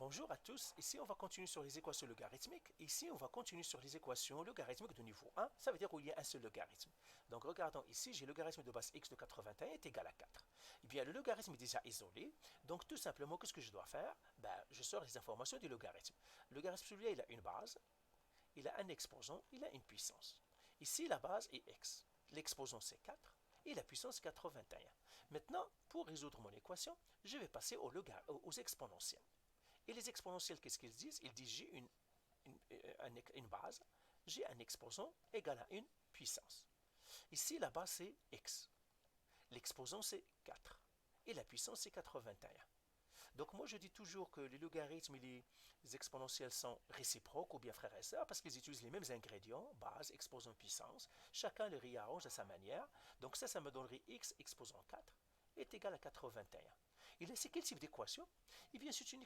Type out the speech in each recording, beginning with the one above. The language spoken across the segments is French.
Bonjour à tous, ici on va continuer sur les équations logarithmiques. Ici on va continuer sur les équations logarithmiques de niveau 1, ça veut dire où il y a un seul logarithme. Donc regardons ici, j'ai le logarithme de base x de 81 est égal à 4. Eh bien le logarithme est déjà isolé, donc tout simplement qu'est-ce que je dois faire? Je sors les informations du logarithme. Le logarithme celui-là il a une base, il a un exposant, il a une puissance. Ici la base est x, l'exposant c'est 4 et la puissance est 81. Maintenant pour résoudre mon équation, je vais passer aux exponentiels. Et les exponentiels, qu'est-ce qu'ils disent? Ils disent j'ai une base, j'ai un exposant égal à une puissance. Ici, la base, c'est x. L'exposant, c'est 4. Et la puissance, c'est 81. Donc moi, je dis toujours que les logarithmes et les exponentiels sont réciproques ou bien frères et sœurs parce qu'ils utilisent les mêmes ingrédients, base, exposant, puissance. Chacun les réarrange à sa manière. Donc ça me donnerait x exposant 4 est égal à 81. Et là, c'est quel type d'équation? Eh bien, c'est une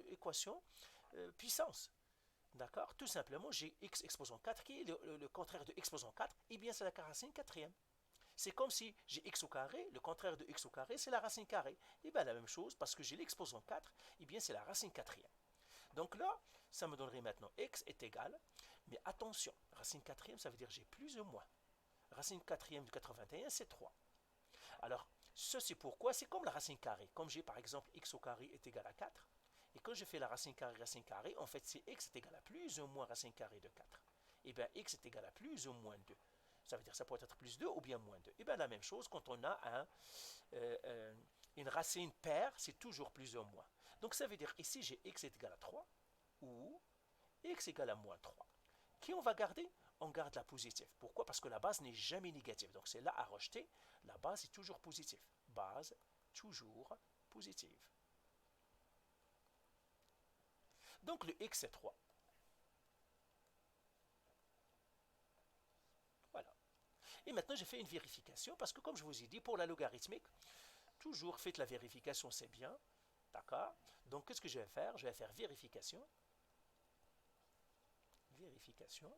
équation puissance. D'accord? Tout simplement, j'ai x exposant 4 qui est le contraire de exposant 4. Eh bien, c'est la racine quatrième. C'est comme si j'ai x au carré, le contraire de x au carré, c'est la racine carrée. Et bien, la même chose, parce que j'ai l'exposant 4, eh bien, c'est la racine quatrième. Donc là, ça me donnerait maintenant x est égal, mais attention, racine quatrième, ça veut dire j'ai plus ou moins. Racine quatrième de 81, c'est 3. Alors, ceci pourquoi? C'est comme la racine carrée. Comme j'ai par exemple x au carré est égal à 4, et quand je fais la racine carrée, en fait, c'est x est égal à plus ou moins racine carrée de 4. Et bien, x est égal à plus ou moins 2. Ça veut dire que ça peut être plus 2 ou bien moins 2. Et bien, la même chose, quand on a une racine paire, c'est toujours plus ou moins. Donc, ça veut dire ici, j'ai x est égal à 3 ou x égale à moins 3. Qui on va garder? On garde la positive. Pourquoi? Parce que la base n'est jamais négative. Donc c'est là à rejeter. La base est toujours positive. Base toujours positive. Donc le x c'est 3. Voilà. Et maintenant j'ai fait une vérification parce que comme je vous ai dit, pour la logarithmique, toujours faites la vérification, c'est bien. D'accord? Donc qu'est-ce que je vais faire? Je vais faire vérification. Vérification.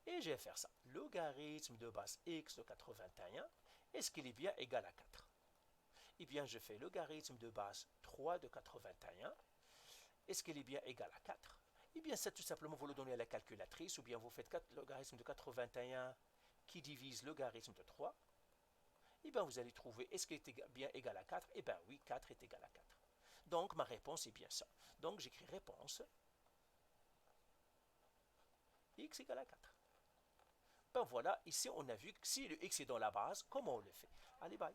Et je vais faire ça. Logarithme de base x de 81, est-ce qu'il est bien égal à 4? Eh bien, je fais logarithme de base 3 de 81. Est-ce qu'il est bien égal à 4? Eh bien, ça tout simplement, vous le donnez à la calculatrice, ou bien vous faites logarithme de 81 qui divise logarithme de 3. Eh bien, vous allez trouver, est-ce qu'il est bien égal à 4? Eh bien, oui, 4 est égal à 4. Donc, ma réponse est bien ça. Donc, j'écris réponse x égale à 4. Ben voilà, ici on a vu que si le x est dans la base, comment on le fait? Allez, bye.